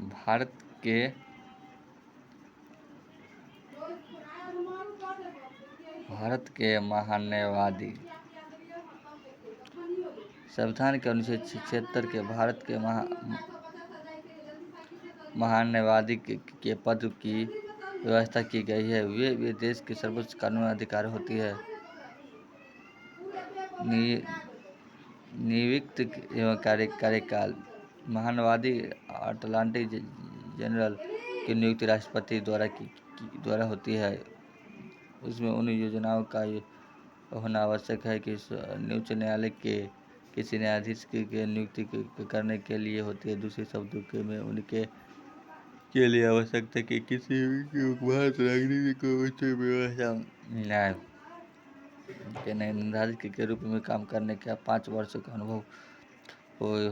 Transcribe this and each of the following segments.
भारत के महान्यायवादी। संविधान के अनुच्छेद 76 के भारत के महान्यायवादी के पद की व्यवस्था की गई है। वे देश की सर्वोच्च कानूनी अधिकारी होती है। नियुक्त एवं कार्यकाल। महान्यायवादी अटॉर्नी जनरल की नियुक्ति राष्ट्रपति द्वारा होती है। उसमें उन योजनाओं का होना आवश्यक है कि उच्च न्यायालय के किसी न्यायाधीश की नियुक्ति करने के लिए होती है। दूसरे शब्दों में उनके के लिए आवश्यकता कि किसी भी भारत नागरिक को उच्च व्यवस्था न्याय के निर्धारित के रूप में काम करने का 5 वर्ष का अनुभव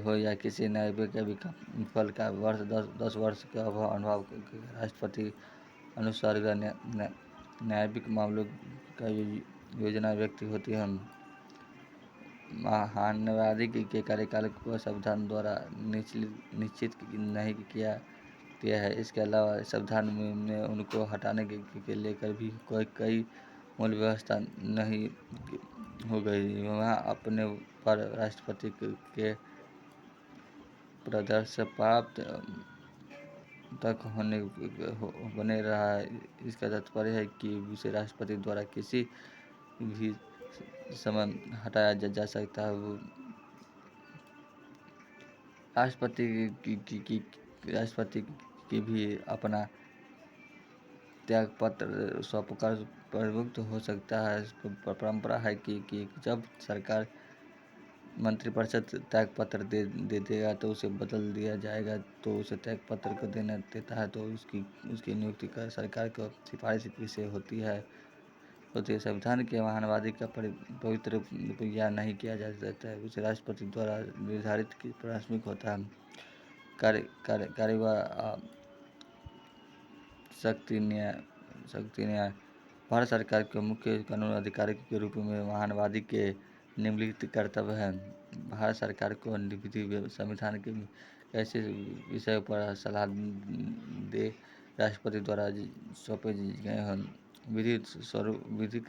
हो या किसी न्यायिक के फल का 10 वर्ष का अनुभव राष्ट्रपति अनुसार न्यायिक मामलों का योजना व्यक्ति होती है। महान्यायवादी के कार्यकाल को संविधान द्वारा निश्चित नहीं किया है। इसके अलावा संविधान में उनको हटाने के लेकर भी कई मूल व्यवस्था नहीं हो गई। वहाँ अपने पर राष्ट्रपति के प्रदर्शन प्राप्त तक बने रहा है। इसका तात्पर्य है कि उसे राष्ट्रपति द्वारा किसी भी समय हटाया जा सकता है। राष्ट्रपति की भी अपना त्यागपत्र सौंपकर प्रमुक्त हो सकता है। परंपरा है कि जब सरकार मंत्रिपरिषद त्यागपत्र दे देगा तो उसे बदल दिया जाएगा, तो उसे त्यागपत्र को देता है तो उसकी नियुक्ति कर सरकार को सिफारिश से होती है। संविधान के महान्यायवादी का पवित्र या नहीं किया जा सकता है। उसे राष्ट्रपति द्वारा निर्धारित प्राथमिक होता है। कार्यवाही शक्ति न्याय। भारत सरकार के मुख्य कानूनी अधिकारी के रूप में महान्यायवादी के निम्नलिखित कर्तव्य हैं। भारत सरकार को विधि संविधान के ऐसे विषयों पर सलाह दे राष्ट्रपति द्वारा सौंपे गए हैं। विधिक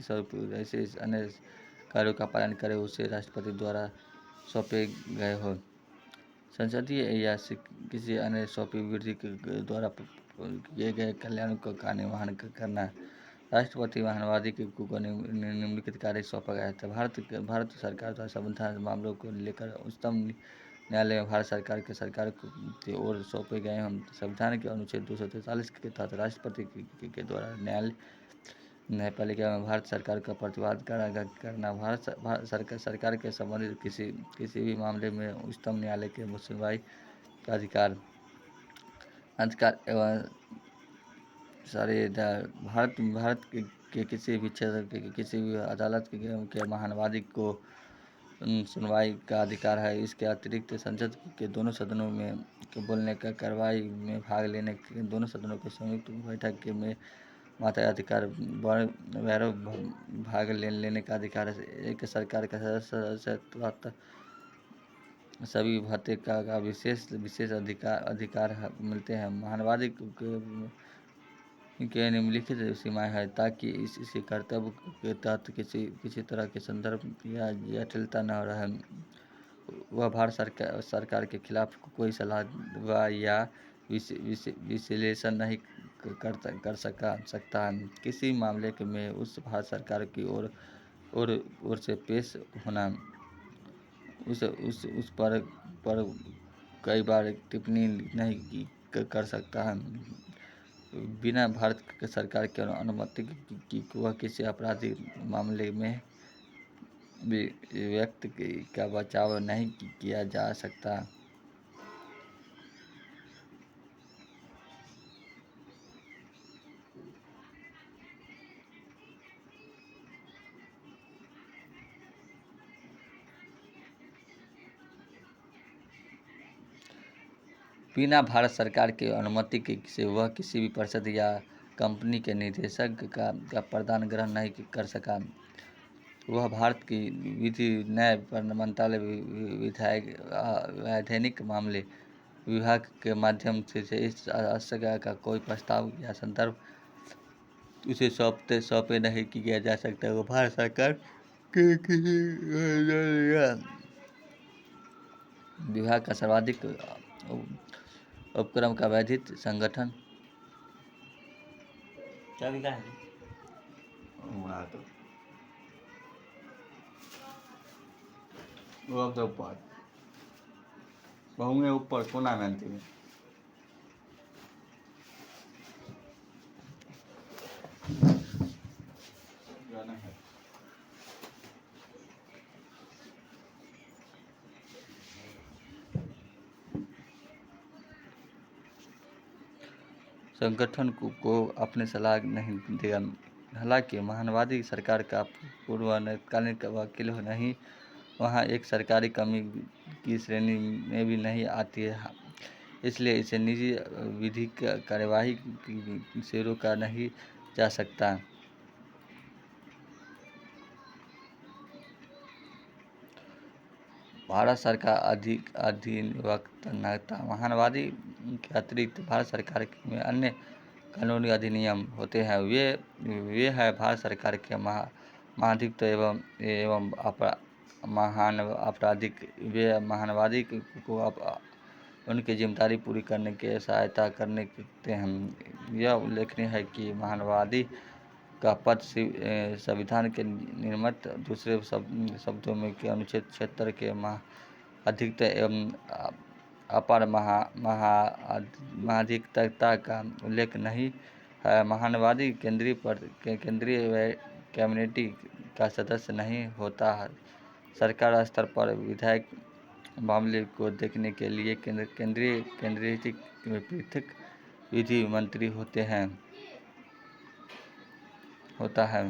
स्वरूप ऐसे अन्य कार्यों का पालन करे उसे राष्ट्रपति द्वारा सौंपे गए हो। संसदीय या किसी अन्य सौंपी विधि के द्वारा किए गए कल्याण का निर्वहन करना। राष्ट्रपति महान्यायवादी को निम्नलिखित कार्य सौंपा गया था। भारत सरकार द्वारा संविधान मामलों को लेकर उच्चतम न्यायालय में भारत सरकार की ओर सौंपे गए हैं। संविधान के अनुच्छेद 243 के तहत राष्ट्रपति के द्वारा न्यायपालिका में भारत सरकार का प्रतिवाद करना। भारत सरकार के संबंधित किसी भी मामले में उच्चतम न्यायालय के सुनवाई का अधिकार एवं भारत के किसी भी क्षेत्र के किसी भी अदालत के महान्यायवादी को सुनवाई का अधिकार है। इसके अतिरिक्त संसद के दोनों सदनों में बोलने का कार्रवाई में भाग लेने के दोनों सदनों की संयुक्त बैठक में मताधिकार वैरो भाग लेने का अधिकार है। एक सरकार का सदस्य सभी भत्ते का विशेष अधिकार मिलते हैं। महान्यायवादी के निम्नलिखित सीमाएं हैं ताकि इसी कर्तव्य के तहत किसी तरह के संदर्भ या जटिलता न रहे। वह भारत सरकार के खिलाफ कोई सलाह या विश्लेषण नहीं कर सकता है। किसी मामले में उस भारत सरकार की ओर से पेश होना उस पर कई बार टिप्पणी नहीं कर सकता है बिना भारत सरकार की अनुमति की। वह किसी आपराधिक मामले में व्यक्ति का बचाव नहीं किया जा सकता। बिना भारत सरकार की अनुमति से वह किसी भी परिषद या कंपनी के निदेशक का प्रदान ग्रहण नहीं कर सका। वह भारत की विधि न्याय मंत्रालय वैधानिक मामले विभाग के माध्यम से इस आशंका का कोई प्रस्ताव या संदर्भ उसे सौंपे नहीं किया जा सकता। वो भारत सरकार के किसी विभाग का सर्वाधिक उपक्रम का वैधिक संगठन क्या लिखा है? वो तो ऊपर बहुए ऊपर कोना में अंतिम गाना है। संगठन को अपने सलाह नहीं देगा। हालांकि महानवादी सरकार का पूर्वकालीन वकील नहीं, वहाँ एक सरकारी कमी की श्रेणी में भी नहीं आती है, इसलिए इसे निजी विधिक कार्यवाही से रोका नहीं जा सकता। भारत सरकार अधिवक्ता महानवादी के अतिरिक्त भारत सरकार में अन्य कानूनी अधिनियम होते हैं। वे है भारत सरकार के महाधिवक्ता एवं महान आपराधिक। वे महानवादी को उनकी जिम्मेदारी पूरी करने की सहायता करते हैं। यह उल्लेखनीय है कि महानवादी का पद संविधान के निर्मित दूसरे शब्दों में के अनुच्छेद 76 के अधिकतर एवं अपर महाधिवक्ता का उल्लेख नहीं है। महानवादी केंद्रीय कैबिनेट का सदस्य नहीं होता है। सरकार स्तर पर विधायक मामले को देखने के लिए केंद्रीय पृथक विधि मंत्री होता है।